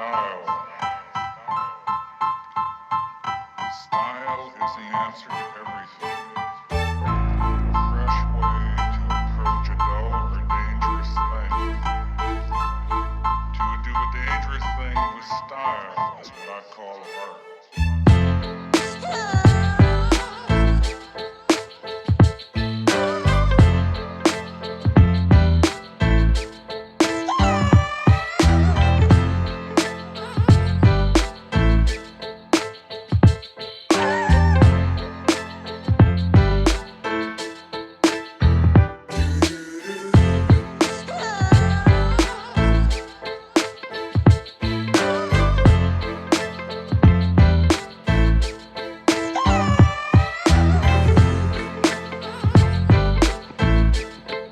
Style. Style is the answer to everything. A fresh way to approach a dull or dangerous thing. To do a dangerous thing with style is what I call